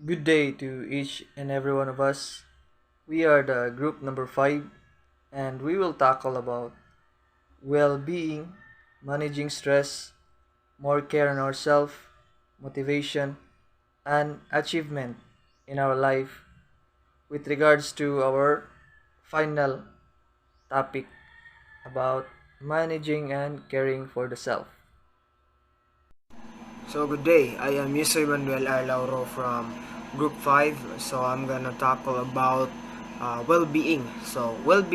Good day to each and every one of us. We are the group number 5 and we will tackle about well-being, managing stress, more care on ourselves, motivation, and achievement in our life with regards to our final topic about managing and caring for the self. So good day, I am Iesu Lauro from Group 5. So I'm gonna tackle about well-being. So what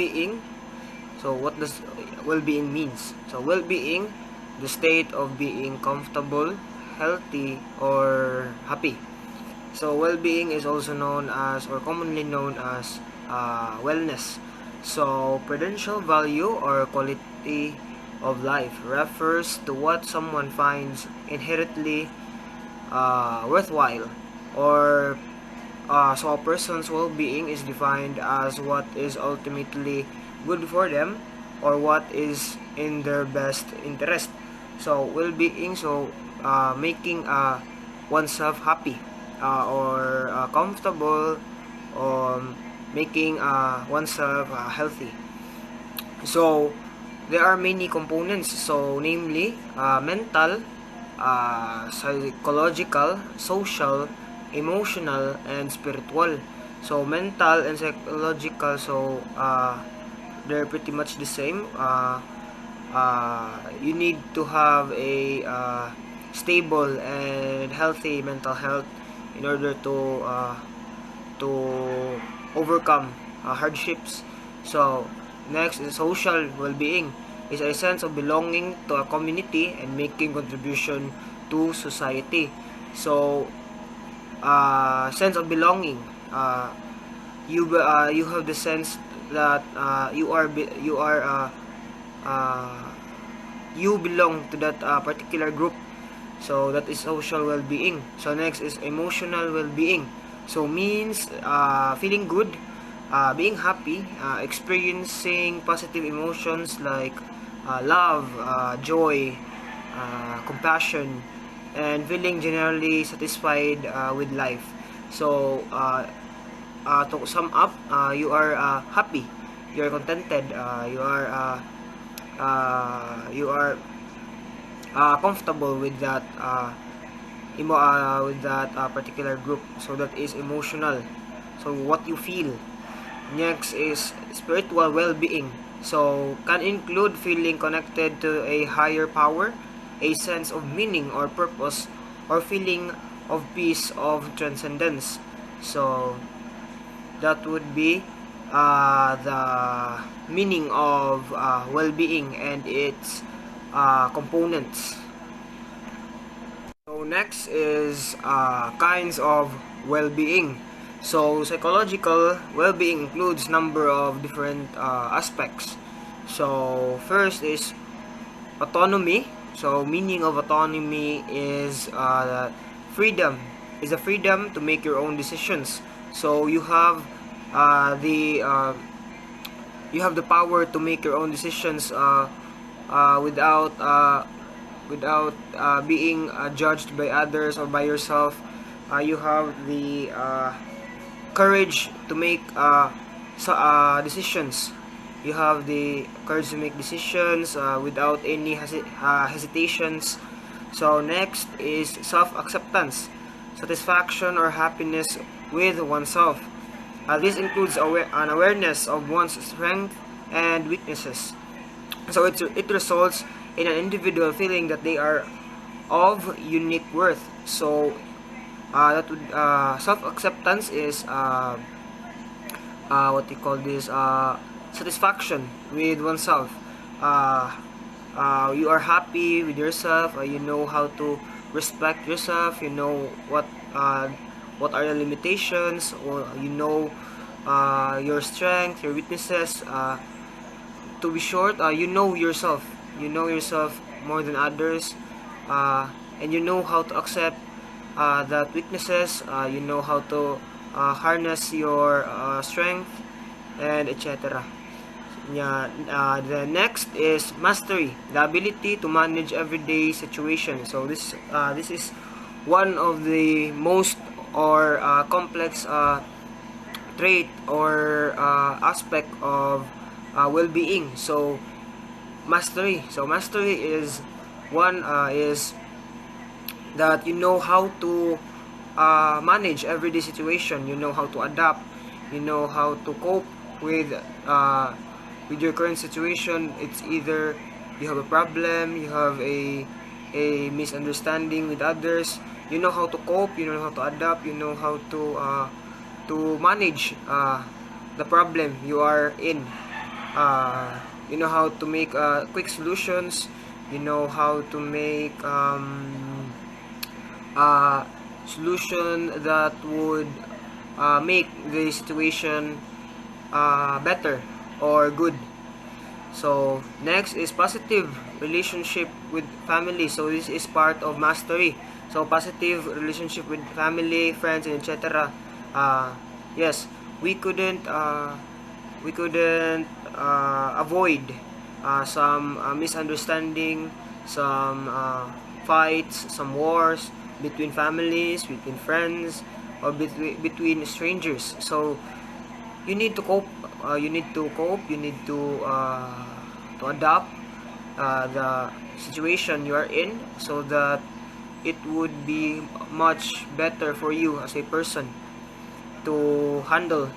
does well-being means? So well-being, the state of being comfortable, healthy, or happy. So well-being is also known as or commonly known as wellness. So prudential value or quality of life refers to what someone finds inherently worthwhile or so a person's well-being is defined as what is ultimately good for them or what is in their best interest. So well-being, making oneself happy or comfortable, or making oneself healthy. So there are many components. So namely, mental, psychological, social, emotional, and spiritual. So mental and psychological, they're pretty much the same. You need to have a stable and healthy mental health in order to overcome hardships. So next is social well-being, is a sense of belonging to a community and making contribution to society. So sense of belonging, you have the sense that uh, you belong to that particular group. So that is social well-being. So next is emotional well-being. So means feeling good, being happy, experiencing positive emotions like love, joy, compassion, and feeling generally satisfied with life. So to sum up, you are happy, you are contented, you are comfortable with that particular group. So that is emotional, so what you feel. Next is spiritual well-being, so can include feeling connected to a higher power, a sense of meaning or purpose, or feeling of peace, of transcendence. So that would be the meaning of well-being and its components. So next is kinds of well-being. So psychological well-being includes number of different aspects. So first is autonomy. So meaning of autonomy is freedom. Is the freedom to make your own decisions. So the you have the power to make your own decisions without being judged by others or by yourself. You have the courage to make decisions. You have the courage to make decisions without any hesitations. So next is self-acceptance, satisfaction or happiness with oneself. This includes an awareness of one's strength and weaknesses. So it results in an individual feeling that they are of unique worth. So self-acceptance is what they call this satisfaction with oneself. You are happy with yourself. You know how to respect yourself. You know what are the limitations, or you know your strength, your weaknesses. To be short, you know yourself. You know yourself more than others, and you know how to accept that weaknesses. You know how to harness your strength, and etc. Yeah, the next is mastery, the ability to manage everyday situations. So this is one of the most or complex trait or aspect of well-being. So mastery is one is that you know how to manage everyday situation, you know how to adapt, you know how to cope with your current situation. It's either you have a problem, you have a misunderstanding with others, you know how to cope, you know how to adapt, you know how to manage the problem you are in. You know how to make quick solutions, you know how to make solution that would make the situation better or good. So next is positive relationship with family. So this is part of mastery. So positive relationship with family, friends, and etc. Yes, we couldn't avoid some misunderstanding, some fights, some wars between families, between friends, or between strangers. So you need to cope. You need to cope. You need to adapt the situation you are in, so that it would be much better for you as a person to handle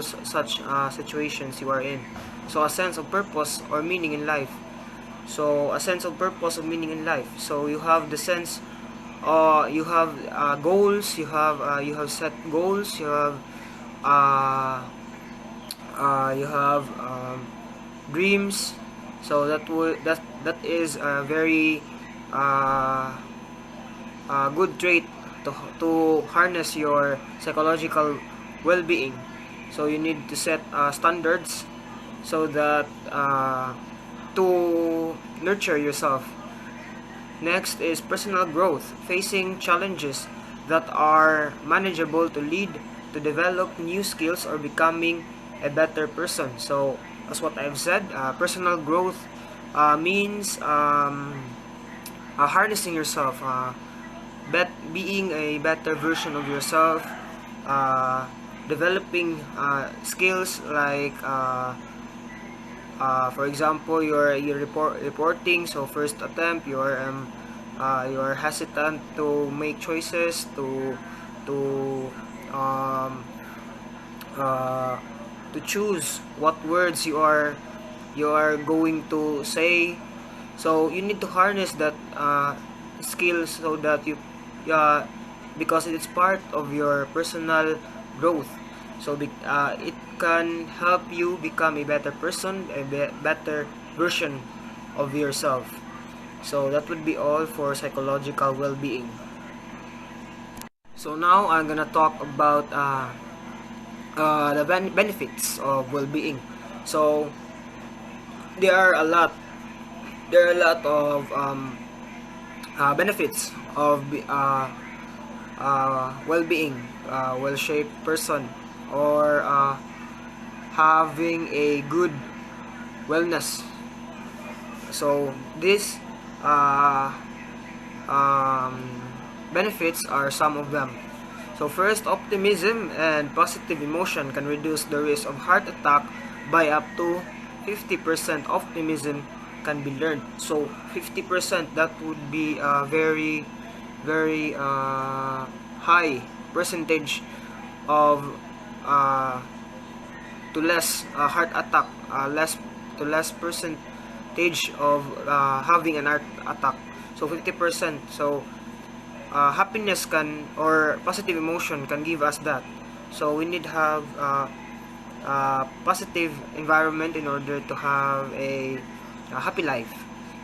such situations you are in. So a sense of purpose or meaning in life. So a sense of purpose or meaning in life. So you have the sense, you have goals. You have set goals. You have dreams. So that is a very good trait to harness your psychological well-being. So you need to set standards so that to nurture yourself. Next is personal growth, facing challenges that are manageable to lead to develop new skills or becoming a better person. So as what I've said, personal growth means harnessing yourself, being a better version of yourself, developing skills like for example, you're reporting. So first attempt, you're hesitant to make choices, um, to choose what words you are going to say. So you need to harness that skills so that you because it's part of your personal growth. So it can help you become a better person, a better version of yourself. So that would be all for psychological well-being. So now I'm gonna talk about the benefits of well-being. So there are a lot. There are a lot of benefits of well-being, well-shaped person, or having a good wellness. So these benefits are some of them. So first, optimism and positive emotion can reduce the risk of heart attack by up to 50%. Optimism can be learned. So 50%, that would be a very high percentage of to less heart attack, less percentage of having an heart attack. So 50%. So happiness can, or positive emotion can give us that. So we need to have positive environment in order to have a happy life.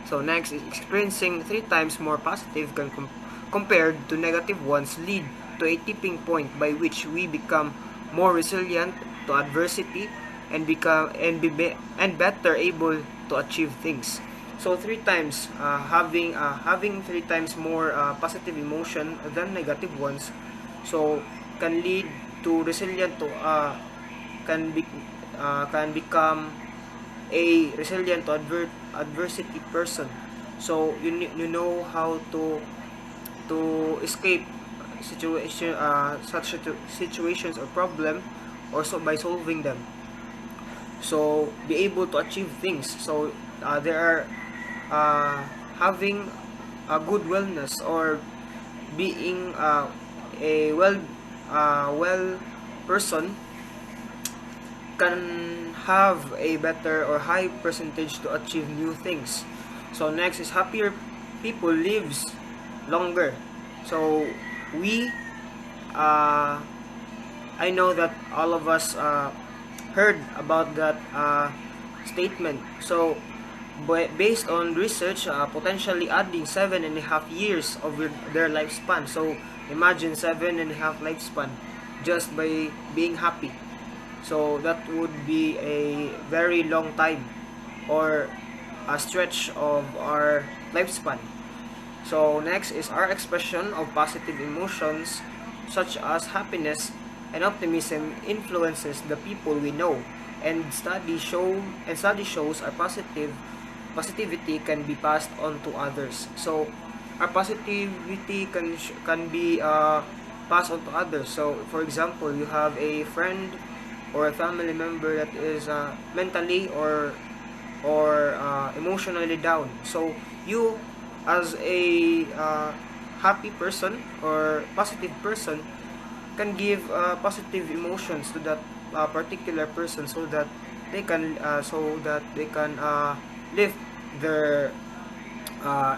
So next is experiencing 3 times more positive compared to negative ones lead to a tipping point by which we become more resilient to adversity and better able to achieve things. So 3 times having 3 times more positive emotion than negative ones, so can lead to resilient to can become a resilient to adversity person. So you know how to escape situations or problem, or so by solving them. So be able to achieve things. So there are having a good wellness, or being a well person can have a better or high percentage to achieve new things. So next is happier people lives longer. So we uh, I know that all of us heard about that statement. So based on research, potentially adding 7.5 years of their lifespan. So imagine 7.5 lifespan just by being happy. So that would be a very long time, or a stretch of our lifespan. So next is our expression of positive emotions such as happiness and optimism influences the people we know, and study shows our positivity can be passed on to others. So our positivity can be passed on to others. So for example, you have a friend or a family member that is mentally or emotionally down. So you, as a happy person or positive person, can give positive emotions to that particular person, so that they can lift their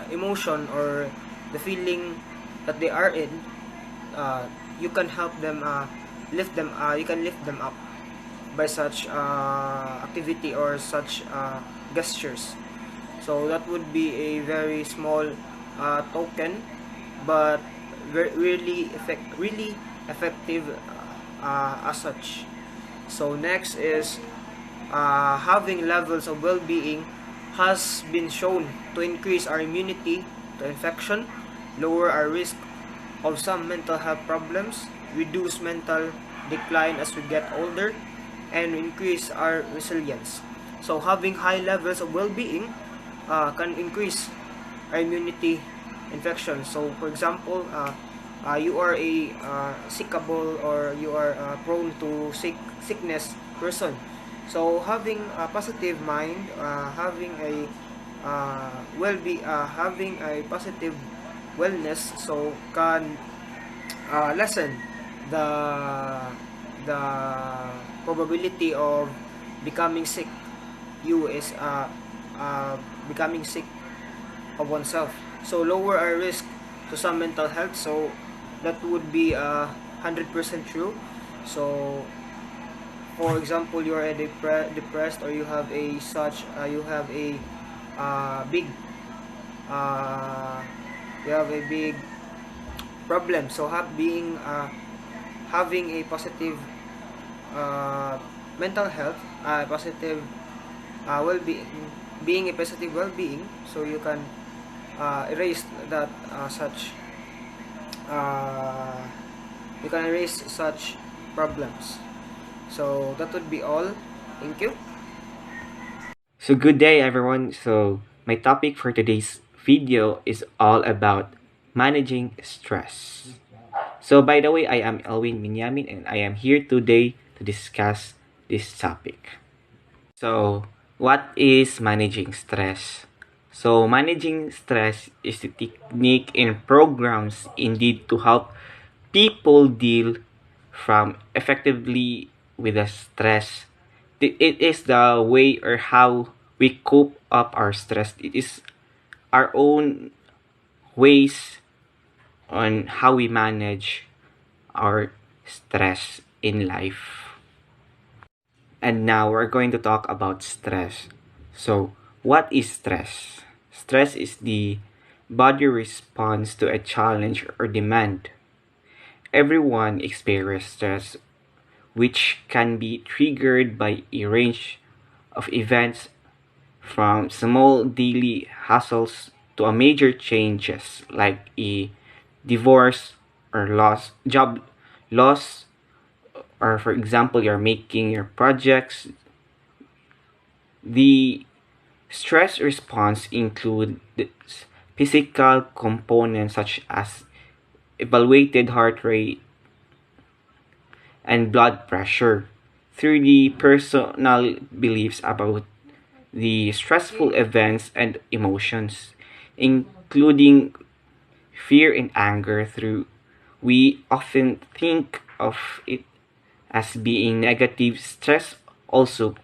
emotion or the feeling that they are in. You can help them lift them. You can lift them up by such activity or such gestures. So that would be a very small token, but really effective as such. So next is having levels of well-being has been shown to increase our immunity to infection, lower our risk of some mental health problems, reduce mental decline as we get older, and increase our resilience. So having high levels of well-being can increase our immunity infection. So for example, you are a sickable, or you are prone to sickness person. So having a positive mind, having a having a positive wellness, so can lessen the the probability of becoming sick. You is becoming sick of oneself. So lower our risk to some mental health. So that would be 100% true. So for example, you are depressed, or you have a big uh, you have a big problem. So having a positive mental health, positive well-being, being a positive well-being, so you can erase that uh, you can erase such problems. So that would be all. Thank you. So good day everyone. So my topic for today's video is all about managing stress. So by the way, I am Elwin Minyamin and I am here today to discuss this topic. So what is managing stress? So managing stress is the technique and programs indeed to help people deal from effectively with the stress. It is the way or how we cope up our stress. It is our own ways on how we manage our stress in life. And now we're going to talk about stress. So, what is stress? Stress is the body response to a challenge or demand. Everyone experiences stress, which can be triggered by a range of events from small daily hassles to a major changes like a divorce or job loss, or for example you're making your projects. The stress response includes physical components such as evaluated heart rate, and blood pressure through the personal beliefs about the stressful events and emotions, including fear and anger. Through we often think of it as being negative. Stress also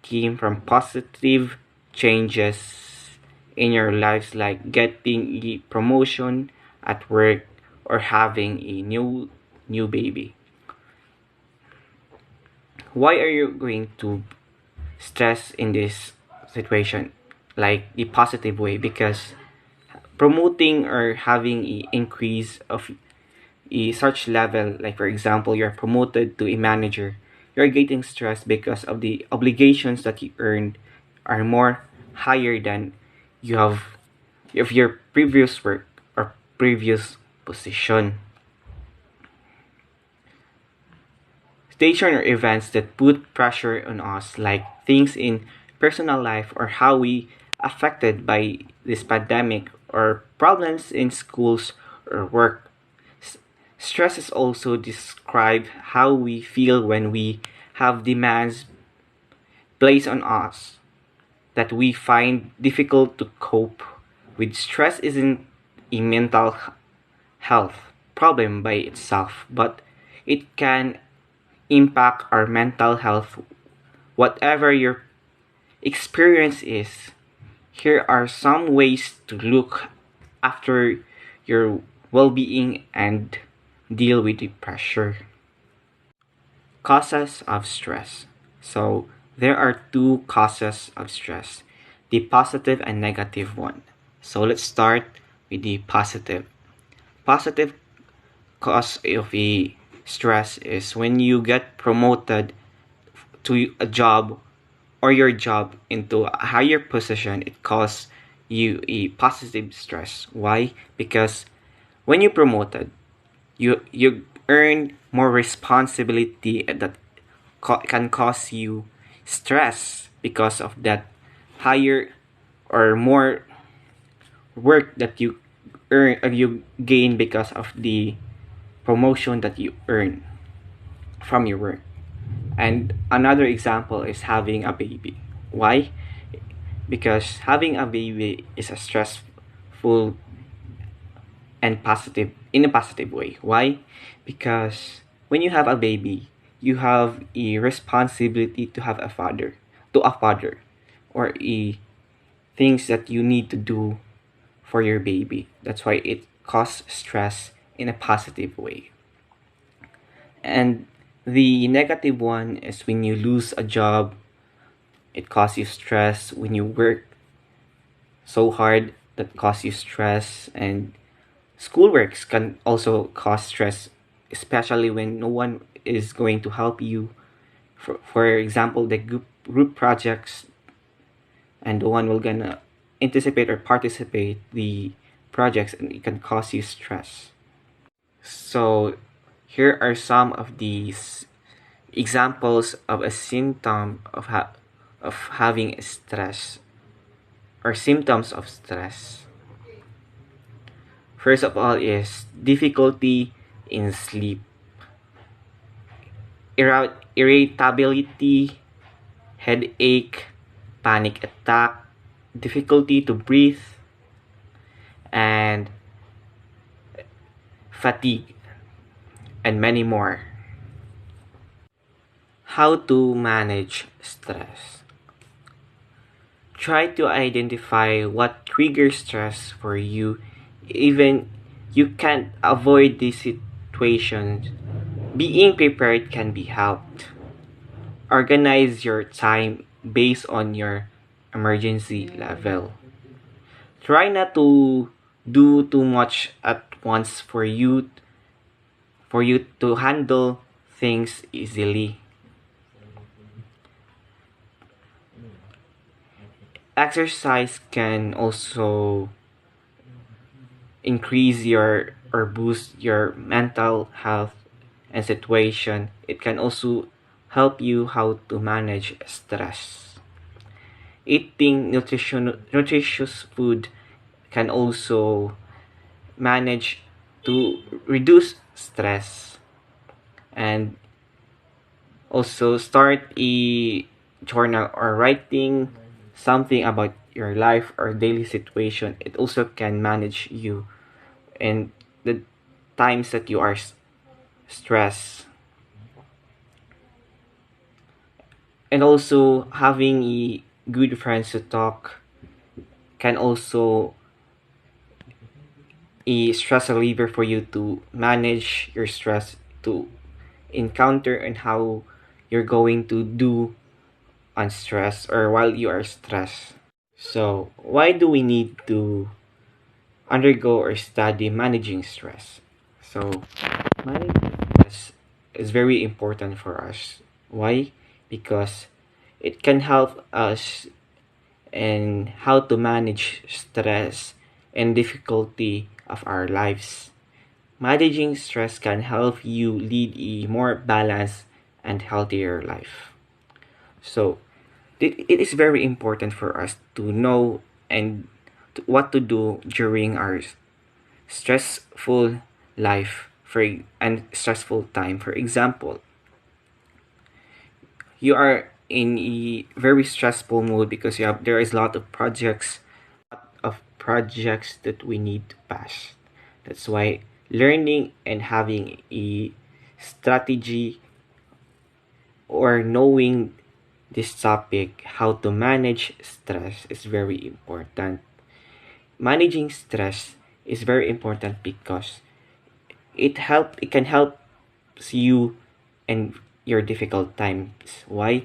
came from positive changes in your lives, like getting a promotion at work or having a new baby. Why are you going to stress in this situation, like the positive way? Because promoting or having a increase of a such level, like for example you're promoted to a manager, you're getting stressed because of the obligations that you earned are more higher than you have of your previous work or previous position. Station or events that put pressure on us, like things in personal life or how we affected by this pandemic, or problems in schools or work. Stress is also describe how we feel when we have demands placed on us that we find difficult to cope with. Stress isn't a mental health problem by itself, but it can impact our mental health. Whatever your experience is, here are some ways to look after your well-being and deal with the pressure. Causes of stress. So there are two causes of stress, the positive and negative one. So let's start with the positive. Positive cause of a stress is when you get promoted to a job or your job into a higher position. It causes you a positive stress. Why? Because when you promoted, you earn more responsibility that can cause you stress because of that higher or more work that you earn or you gain because of the promotion that you earn from your work. And another example is having a baby. Why? Because having a baby is a stressful and positive in a positive way. Why? Because when you have a baby, you have a responsibility to have a father, or a things that you need to do for your baby. That's why it causes stress in a positive way. And the negative one is when you lose a job, it causes you stress. When you work so hard, that causes you stress. And schoolworks can also cause stress, especially when no one is going to help you. For example, the group projects, and no one will gonna anticipate or participate the projects, and it can cause you stress. So here are some of these examples of a symptom of having stress or symptoms of stress. First of all is difficulty in sleep, irritability, headache, panic attack, difficulty to breathe, and fatigue, and many more. How to manage stress. Try to identify what triggers stress for you. Even you can't avoid these situations, being prepared can be helped. Organize your time based on your emergency level. Try not to do too much at once for you to handle things easily. Exercise can also increase your or boost your mental health and situation. It can also help you how to manage stress. Eating nutritious food can also manage to reduce stress, and also start a journal or writing something about your life or daily situation. It also can manage you and the times that you are stressed. And also having a good friends to talk can also a stress reliever for you to manage your stress, to encounter and how you're going to do on stress or while you are stressed. So why do we need to undergo or study managing stress? So managing stress is very important for us. Why? Because it can help us in how to manage stress and difficulty of our lives. Managing stress can help you lead a more balanced and healthier life. So, it is very important for us to know and what to do during our stressful life and stressful time. For example, you are in a very stressful mood because there is a lot of projects that we need to pass. That's why learning and having a strategy or knowing this topic, how to manage stress, is very important. Managing stress is very important because it can help you in your difficult times. Why?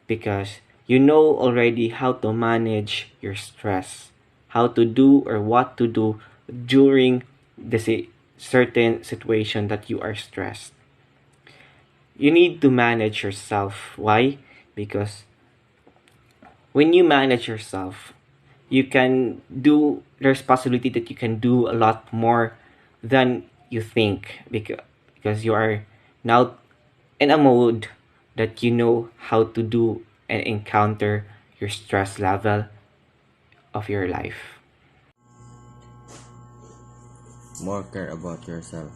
Because you know already how to manage your stress, how to do or what to do during the certain situation that you are stressed. You need to manage yourself. Why? Because when you manage yourself, you can do there's possibility that you can do a lot more than you think because you are now in a mode that you know how to do and encounter your stress level of your life. More care about yourself.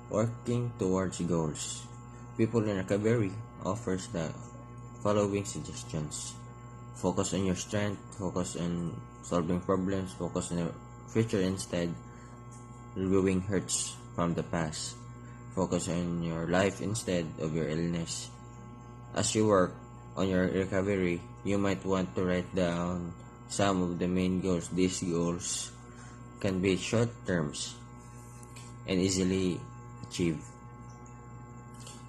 Working towards goals. People in recovery offers the following suggestions. Focus on your strength, focus on solving problems, focus on your future instead reviewing hurts from the past. Focus on your life instead of your illness. As you work on your recovery, you might want to write down some of the main goals. These goals can be short terms and easily achieved.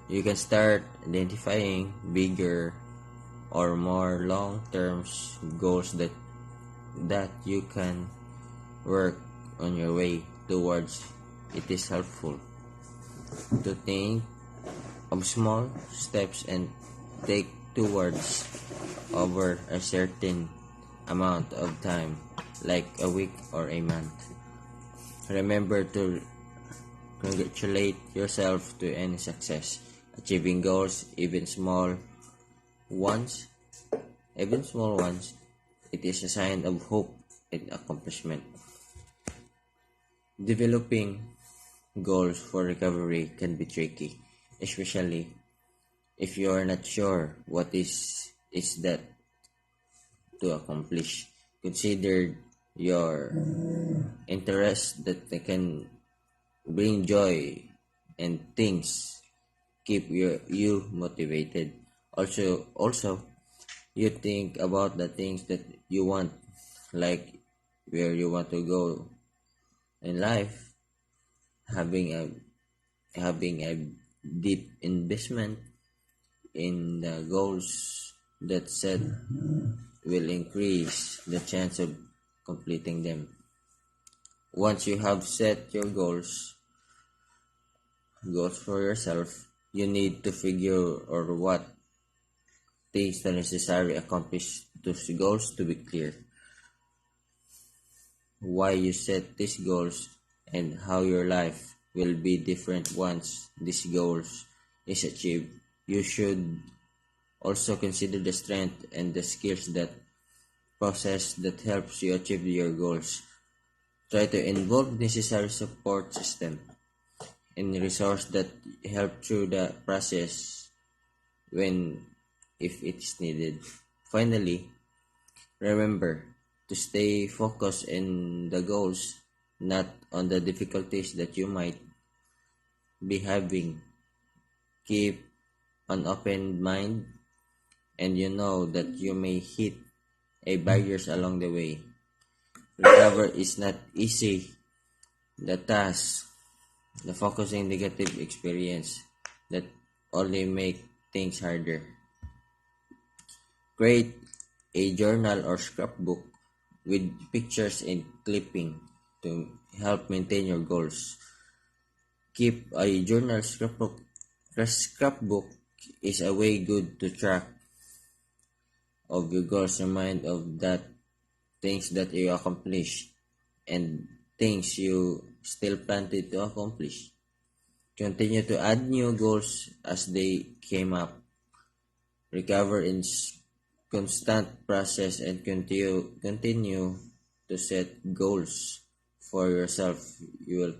You can start identifying bigger or more long-term goals that you can work on your way towards. It is helpful to think of small steps and take towards over a certain amount of time, like a week or a month. Remember to congratulate yourself to any success. Achieving goals, ones, even small ones, it is a sign of hope and accomplishment. Developing goals for recovery can be tricky, especially if you are not sure what is that to accomplish. Consider your interests that can bring joy and things keep you motivated. Also, you think about the things that you want, like where you want to go in life, having a having a deep investment in the goals that set will increase the chance of completing them. Once you have set your goals for yourself, you need to figure or what things are necessary accomplish those goals to be clear. Why you set these goals and how your life will be different once these goals is achieved. You should also consider the strength and the skills that process that helps you achieve your goals. Try to involve necessary support system and resource that help through the process when if it is needed. Finally, remember to stay focused in the goals, not on the difficulties that you might be having. Keep an open mind, and you know that you may hit a barriers along the way. Recover is not easy. The task, the focusing negative experience that only make things harder. Create a journal or scrapbook with pictures and clipping to help maintain your goals. Keep a journal scrapbook. A scrapbook is a way good to track of your goals, remind of that things that you accomplish and things you still planted to accomplish. Continue to add new goals as they came up. Recover in constant process and continue to set goals for yourself. You will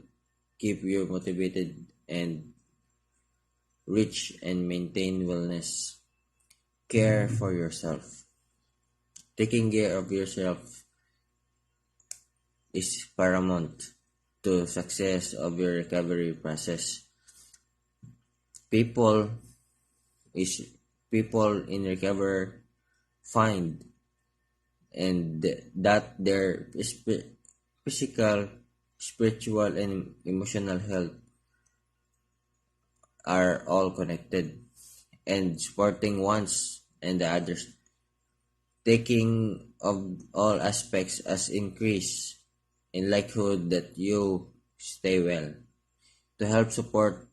keep you motivated and reach and maintain wellness. Care for yourself. Taking care of yourself is paramount to success of your recovery process. People in recovery find and that their physical, spiritual, and emotional health are all connected and supporting ones and the others. Taking of all aspects as increase in likelihood that you stay well. To help support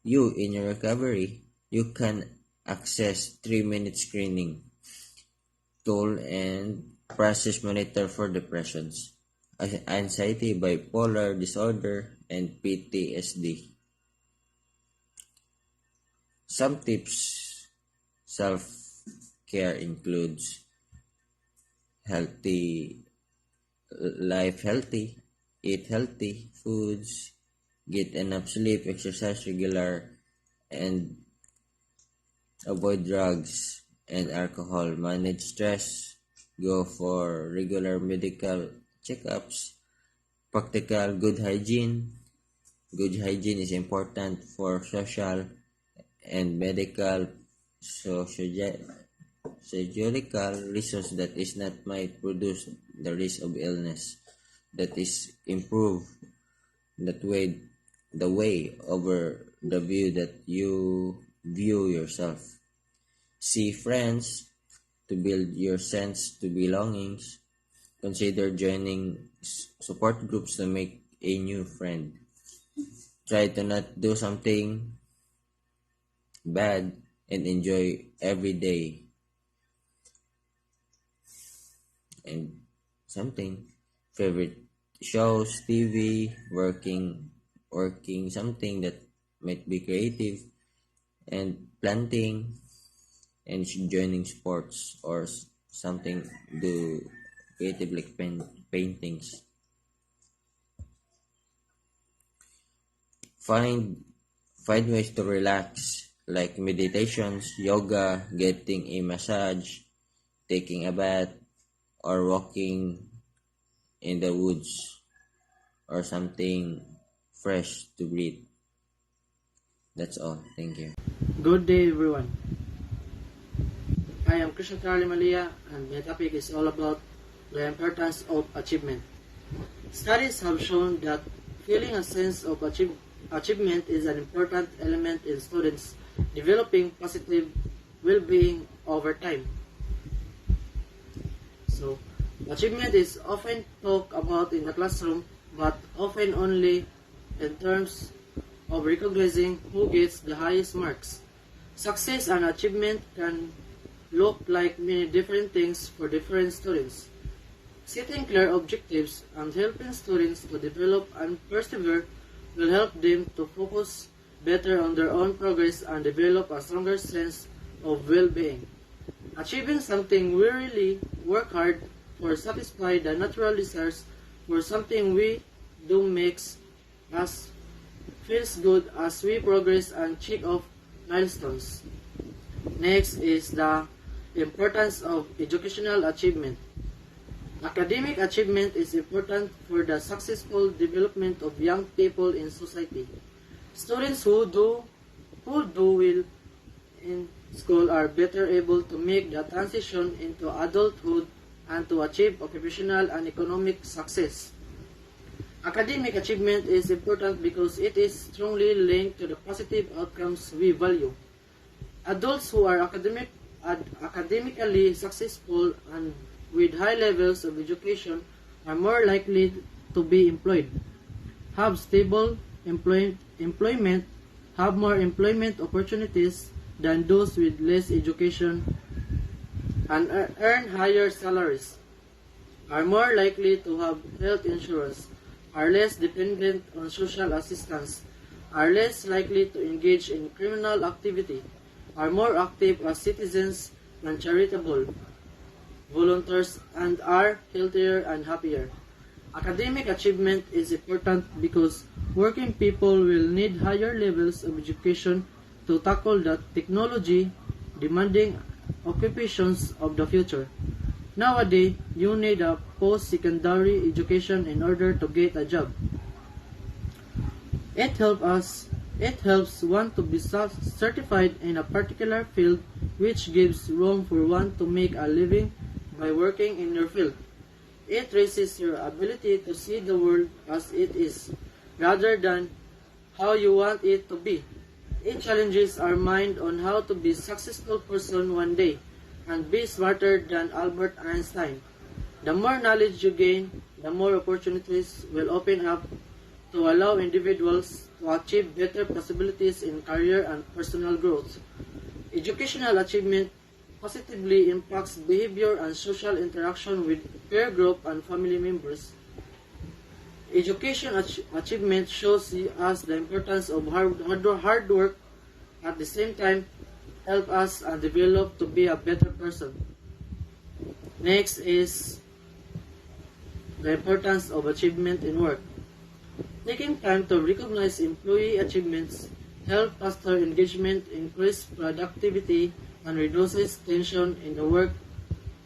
you in your recovery, you can access 3-minute screening tool and process monitor for depressions, anxiety, bipolar disorder, and PTSD. Some tips self-care includes healthy life healthy, eat healthy foods, get enough sleep, exercise regular, and avoid drugs and alcohol, manage stress, go for regular medical checkups, practical good hygiene. Good hygiene is important for social and medical physiological reasons that is not might produce the risk of illness that is improve that way the way over the view that you view yourself. See friends to build your sense to belongings. Consider joining support groups to make a new friend. Try to not do something bad and enjoy every day and something favorite shows, TV, working something that might be creative and planting and joining sports or something do creative like paintings. Find ways to relax like meditations, yoga, getting a massage, taking a bath, or walking in the woods or something fresh to breathe. That's all. Thank you. Good day, everyone. I am Karl Alia, and my topic is all about the importance of achievement. Studies have shown that feeling a sense of achievement is an important element in students developing positive well-being over time. So, achievement is often talked about in the classroom, but often only in terms of recognizing who gets the highest marks. Success and achievement can look like many different things for different students. Setting clear objectives and helping students to develop and persevere will help them to focus better on their own progress and develop a stronger sense of well-being. Achieving something we really work hard for satisfy the natural desires for something we do makes us feels good as we progress and check off milestones. Next is the importance of educational achievement. Academic achievement is important for the successful development of young people in society. Students who do well in school are better able to make the transition into adulthood and to achieve occupational and economic success. Academic achievement is important because it is strongly linked to the positive outcomes we value. Adults who are academically successful and with high levels of education are more likely to be employed, have stable employment, have more employment opportunities than those with less education, and earn higher salaries, are more likely to have health insurance, are less dependent on social assistance, are less likely to engage in criminal activity, are more active as citizens and charitable volunteers, and are healthier and happier. Academic achievement is important because working people will need higher levels of education to tackle the technology demanding occupations of the future. Nowadays, you need a post-secondary education in order to get a job. It helps one to be certified in a particular field, which gives room for one to make a living by working in your field. It raises your ability to see the world as it is, rather than how you want it to be. It challenges our mind on how to be a successful person one day and be smarter than Albert Einstein. The more knowledge you gain, the more opportunities will open up to allow individuals to achieve better possibilities in career and personal growth. Educational achievement positively impacts behavior and social interaction with peer group and family members. Education achievement shows us the importance of hard work, at the same time help us and develop to be a better person. Next is the importance of achievement in work. Taking time to recognize employee achievements help foster engagement, increase productivity, and reduces tension in the work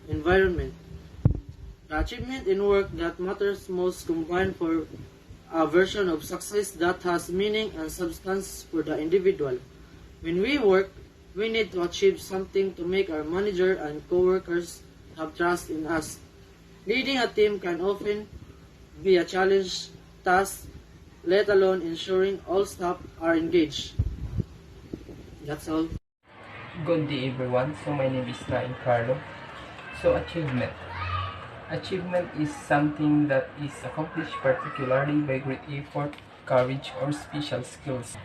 environment. The achievement in work that matters most combine for a version of success that has meaning and substance for the individual. When we work, we need to achieve something to make our manager and co-workers have trust in us. Leading a team can often be a challenge task, let alone ensuring all staff are engaged. That's all. Good day everyone. So my name is Naing, Carlo. So achievement. Achievement is something that is accomplished particularly by great effort, courage, or special skills.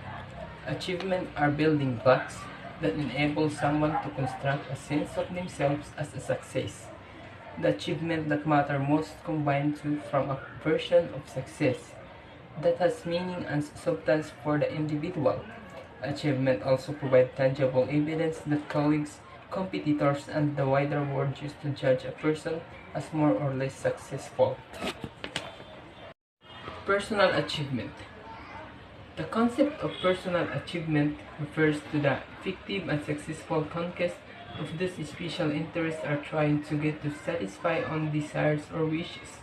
Achievement are building blocks that enable someone to construct a sense of themselves as a success. The achievement that matter most combine two from a version of success that has meaning and substance for the individual. Achievement also provide tangible evidence that colleagues, competitors, and the wider world use to judge a person as more or less successful. Personal achievement. The concept of personal achievement refers to the effective and successful conquest of those special interests are trying to get to satisfy on desires or wishes.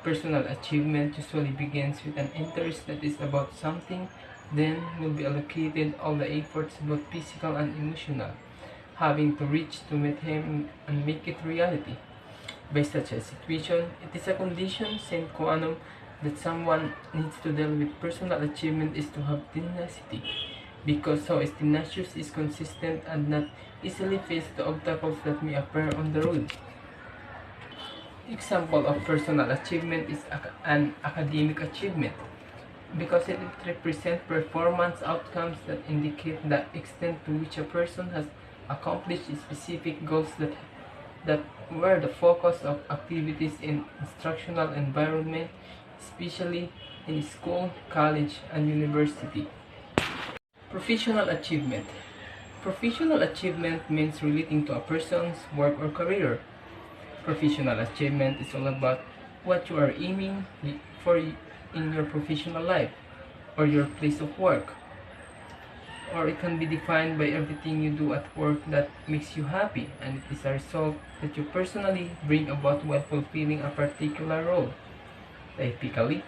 Personal achievement usually begins with an interest that is about something, then will be allocated all the efforts, both physical and emotional, having to reach to meet him and make it reality. By such a situation, it is a condition sine qua non that someone needs to deal with personal achievement is to have tenacity, because so is tenacious is consistent and not easily face the obstacles that may appear on the road. Example of personal achievement is an academic achievement, because it represents performance outcomes that indicate the extent to which a person has accomplished specific goals that were the focus of activities in instructional environment, especially in school, college, and university. Professional achievement. Professional achievement means relating to a person's work or career. Professional achievement is all about what you are aiming for in your professional life or your place of work. Or it can be defined by everything you do at work that makes you happy, and it is a result that you personally bring about while fulfilling a particular role. Typically,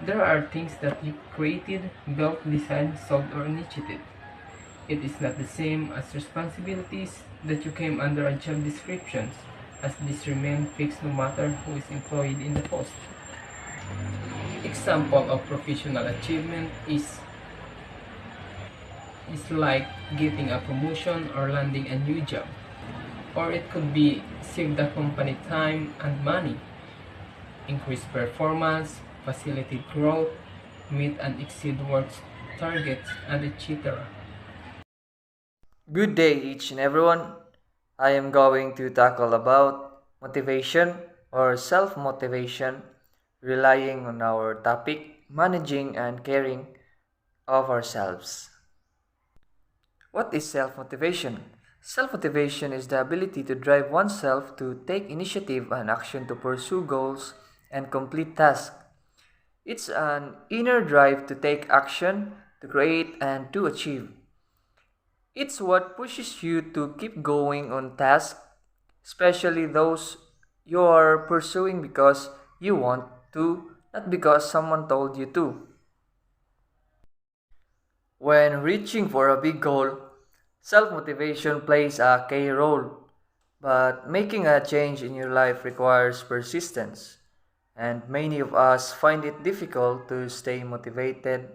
there are things that you created, built, designed, solved, or initiated. It is not the same as responsibilities that you came under a job descriptions, as these remain fixed no matter who is employed in the post. Example of professional achievement is like getting a promotion or landing a new job. Or it could be save the company time and money, increase performance, facilitate growth, meet and exceed work targets, and etc. Good day, each and everyone. I am going to tackle about motivation or self-motivation, relying on our topic, managing and caring of ourselves. What is self-motivation? Self-motivation is the ability to drive oneself to take initiative and action to pursue goals and complete tasks. It's an inner drive to take action, to create, and to achieve. It's what pushes you to keep going on tasks, especially those you are pursuing because you want to, not because someone told you to. When reaching for a big goal, self motivation plays a key role, but making a change in your life requires persistence, and many of us find it difficult to stay motivated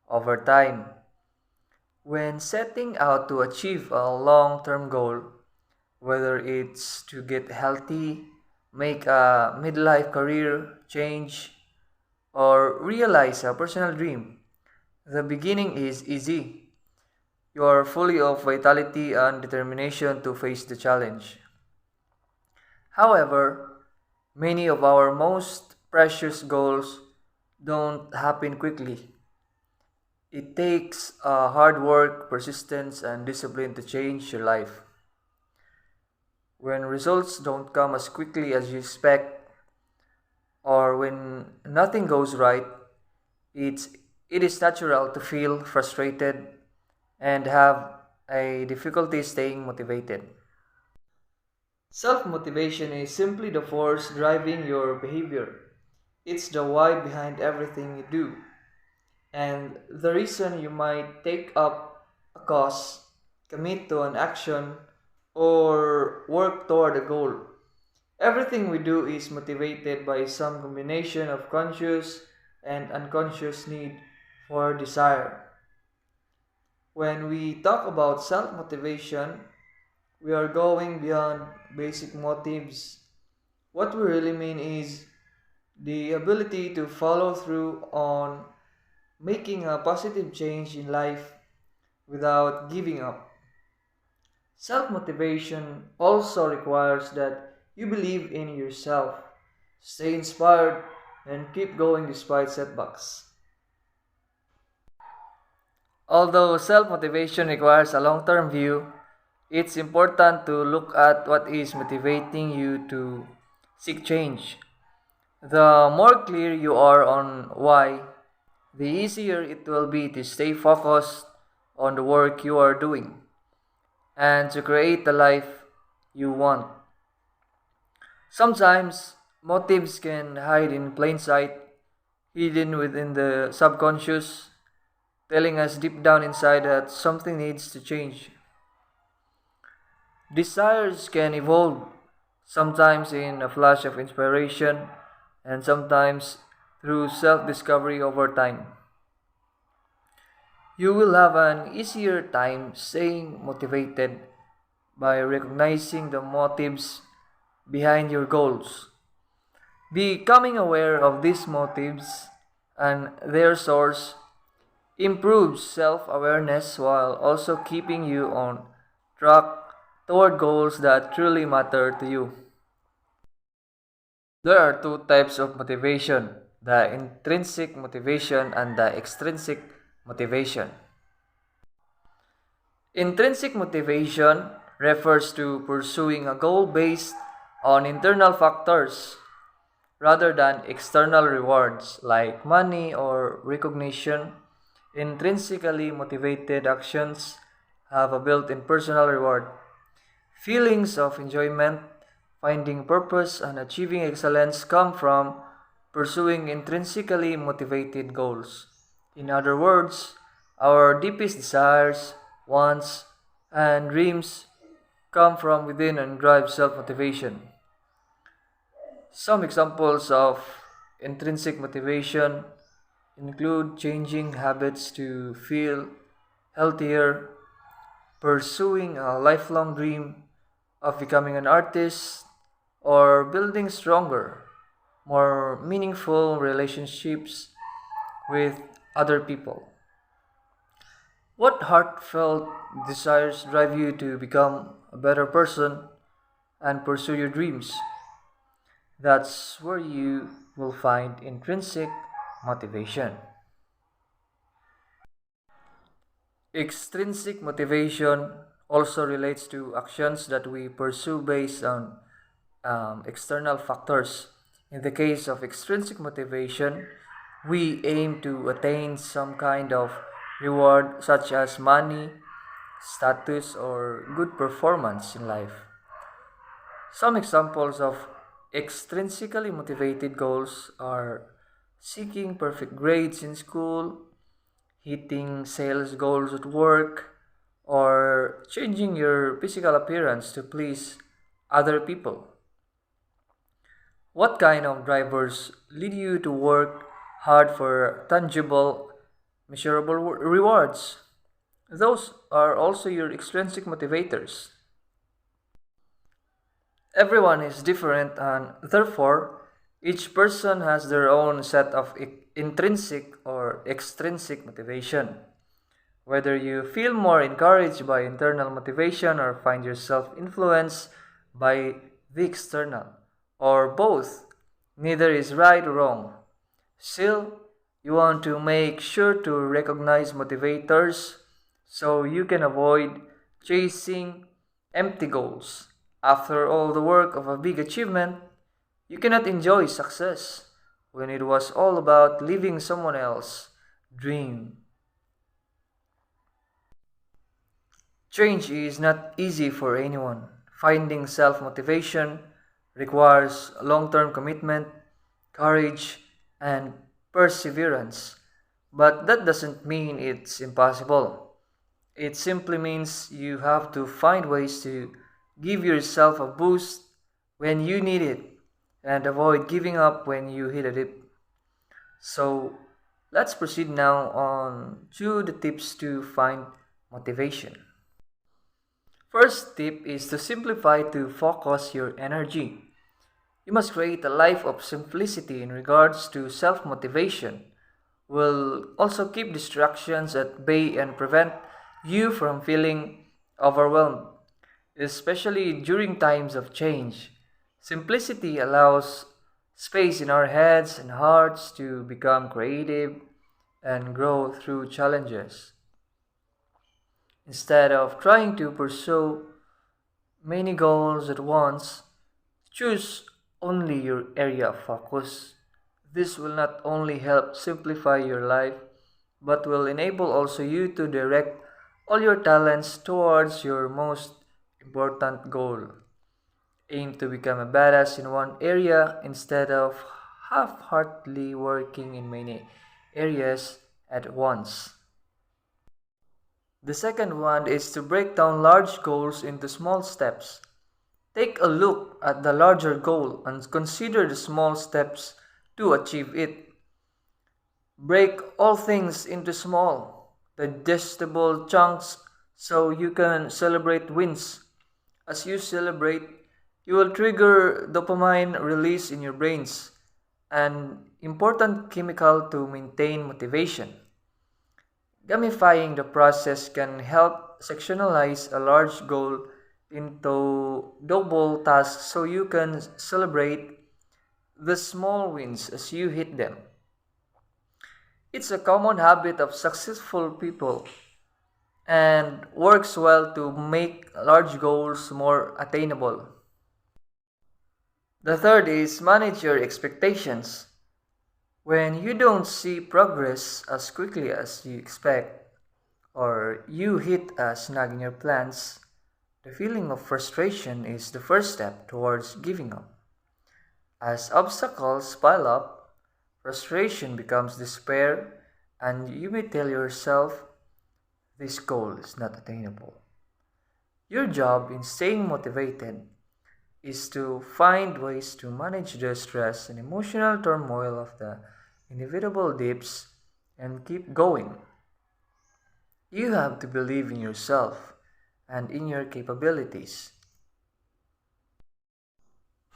over time. When setting out to achieve a long term goal, whether it's to get healthy, make a midlife career change, or realize a personal dream, the beginning is easy. You are fully of vitality and determination to face the challenge. However, many of our most precious goals don't happen quickly. It takes hard work, persistence, and discipline to change your life. When results don't come as quickly as you expect, or when nothing goes right, it's, it is natural to feel frustrated and have a difficulty staying motivated. Self motivation is simply the force driving your behavior. It's the why behind everything you do, and the reason you might take up a cause, commit to an action, or work toward a goal. Everything we do is motivated by some combination of conscious and unconscious need for desire. When we talk about self motivation, we are going beyond basic motives. What we really mean is the ability to follow through on making a positive change in life without giving up. Self motivation also requires that you believe in yourself, stay inspired, and keep going despite setbacks. Although self motivation requires a long term view, it's important to look at what is motivating you to seek change. The more clear you are on why, the easier it will be to stay focused on the work you are doing and to create the life you want. Sometimes motives can hide in plain sight, hidden within the subconscious, telling us deep down inside that something needs to change. Desires can evolve, sometimes in a flash of inspiration, and sometimes through self discovery over time. You will have an easier time staying motivated by recognizing the motives behind your goals. Becoming aware of these motives and their source improves self awareness while also keeping you on track toward goals that truly matter to you. There are two types of motivation, the intrinsic motivation and the extrinsic motivation. Intrinsic motivation refers to pursuing a goal based on internal factors rather than external rewards like money or recognition. Intrinsically motivated actions have a built in personal reward. Feelings of enjoyment, finding purpose, and achieving excellence come from pursuing intrinsically motivated goals. In other words, our deepest desires, wants, and dreams come from within and drive self motivation. Some examples of intrinsic motivation include changing habits to feel healthier, pursuing a lifelong dream of becoming an artist, or building stronger, more meaningful relationships with other people. What heartfelt desires drive you to become a better person and pursue your dreams? That's where you will find intrinsic motivation. Extrinsic motivation also relates to actions that we pursue based on external factors. In the case of extrinsic motivation, we aim to attain some kind of reward such as money, status, or good performance in life. Some examples of extrinsically motivated goals are seeking perfect grades in school, hitting sales goals at work, or changing your physical appearance to please other people. What kind of drivers lead you to work hard for tangible, measurable rewards? Those are also your extrinsic motivators. Everyone is different, and therefore, each person has their own set of intrinsic or extrinsic motivation. Whether you feel more encouraged by internal motivation or find yourself influenced by the external, or both, neither is right or wrong. Still, you want to make sure to recognize motivators so you can avoid chasing empty goals. After all the work of a big achievement, you cannot enjoy success when it was all about living someone else's dream. Change is not easy for anyone. Finding self motivation requires long term commitment, courage, and perseverance. But that doesn't mean it's impossible. It simply means you have to find ways to give yourself a boost when you need it and avoid giving up when you hit a dip. So, let's proceed now on to the tips to find motivation. First tip is to simplify to focus your energy. You must create a life of simplicity in regards to self motivation. Will also keep distractions at bay and prevent you from feeling overwhelmed, especially during times of change. Simplicity allows space in our heads and hearts to become creative and grow through challenges. Instead of trying to pursue many goals at once, choose only your area of focus. This will not only help simplify your life, but will enable also you to direct all your talents towards your most important goal. Aim to become a badass in one area instead of half heartedly working in many areas at once. The second one is to break down large goals into small steps. Take a look at the larger goal and consider the small steps to achieve it. Break all things into small, digestible chunks so you can celebrate wins. As you celebrate, you will trigger dopamine release in your brains, an important chemical to maintain motivation. Gamifying the process can help sectionalize a large goal into double tasks so you can celebrate the small wins as you hit them. It's a common habit of successful people and works well to make large goals more attainable. The third is manage your expectations. When you don't see progress as quickly as you expect, or you hit a snag in your plans, the feeling of frustration is the first step towards giving up. As obstacles pile up, frustration becomes despair, and you may tell yourself, this goal is not attainable. Your job in staying motivated is to find ways to manage the stress and emotional turmoil of the inevitable dips and keep going. You have to believe in yourself and in your capabilities.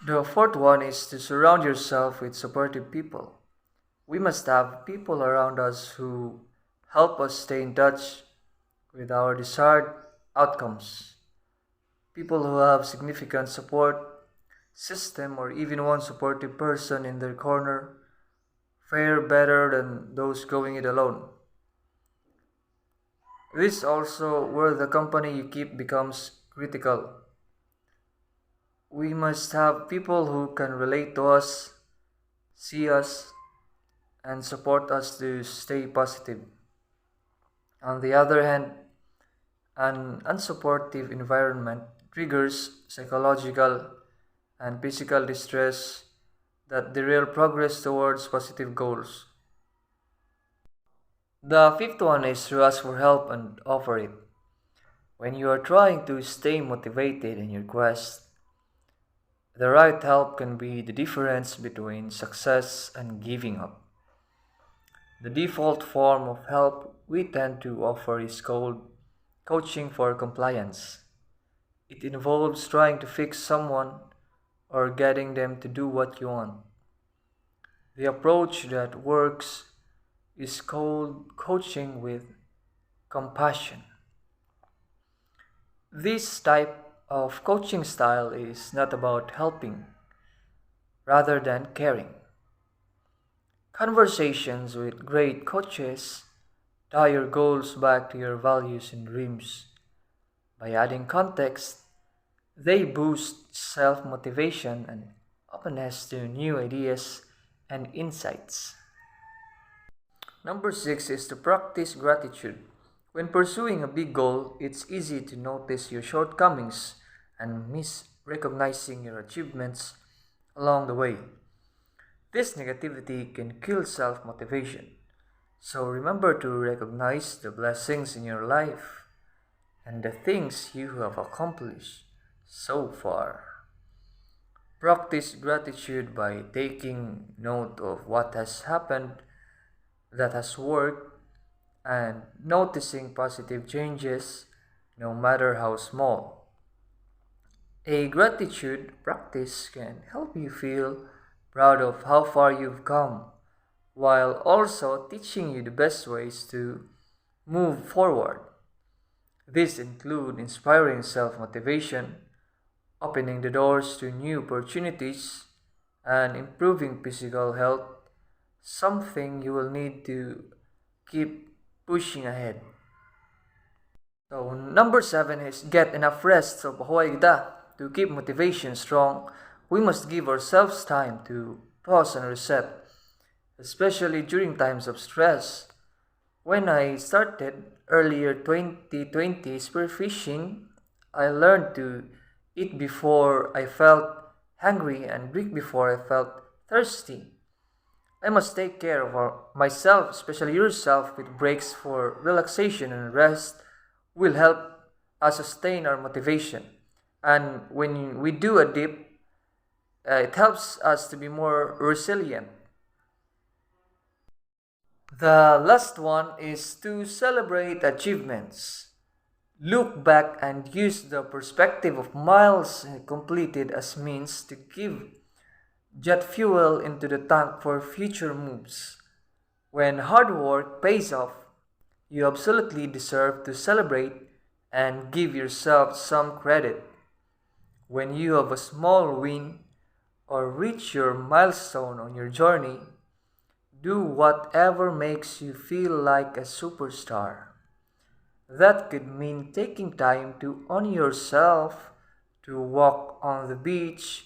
The fourth one is to surround yourself with supportive people. We must have people around us who help us stay in touch with our desired outcomes. People who have significant support system or even one supportive person in their corner fare better than those going it alone. This also where the company you keep becomes critical. We must have people who can relate to us, see us, and support us to stay positive. On the other hand, an unsupportive environment triggers psychological and physical distress that derail progress towards positive goals. The fifth one is to ask for help and offer it. When you are trying to stay motivated in your quest, the right help can be the difference between success and giving up. The default form of help we tend to offer is called coaching for compliance. It involves trying to fix someone or getting them to do what you want. The approach that works is called coaching with compassion. This type of coaching style is not about helping rather than caring. Conversations with great coaches tie your goals back to your values and dreams. By adding context, they boost self motivation and openness to new ideas and insights. Number six is to practice gratitude. When pursuing a big goal, it's easy to notice your shortcomings and miss recognizing your achievements along the way. This negativity can kill self motivation. So remember to recognize the blessings in your life and the things you have accomplished so far. Practice gratitude by taking note of what has happened that has worked and noticing positive changes no matter how small. A gratitude practice can help you feel proud of how far you've come while also teaching you the best ways to move forward. These include inspiring self motivation, opening the doors to new opportunities, and improving physical health, something you will need to keep pushing ahead. So, number seven is get enough rest. So, pahuay kita. To keep motivation strong, we must give ourselves time to pause and reset, especially during times of stress. When I started earlier 2020 spearfishing, I learned to eat before I felt hungry and drink before I felt thirsty. I must take care of myself, especially yourself, with breaks for relaxation and rest will help us sustain our motivation. And when we do a dip, it helps us to be more resilient. The last one is to celebrate achievements. Look back and use the perspective of miles completed as means to give jet fuel into the tank for future moves. When hard work pays off, you absolutely deserve to celebrate and give yourself some credit. When you have a small win or reach your milestone on your journey, do whatever makes you feel like a superstar. That could mean taking time to honor yourself, to walk on the beach,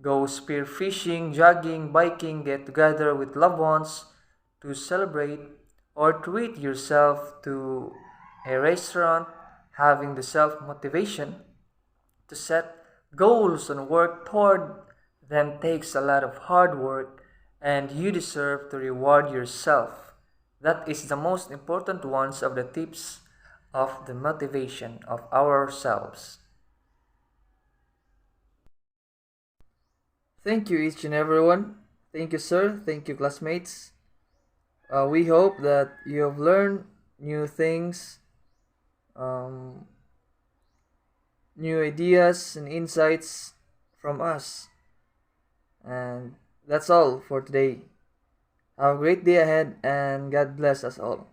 go spear fishing, jogging, biking, get together with loved ones to celebrate, or treat yourself to a restaurant, having the self motivation to set goals and work toward them takes a lot of hard work, and you deserve to reward yourself. That is the most important ones of the tips of the motivation of ourselves. Thank you, each and everyone. Thank you, sir. Thank you, classmates. We hope that you have learned new things, um, new ideas, and insights from us. And that's all for today. Have a great day ahead, and God bless us all.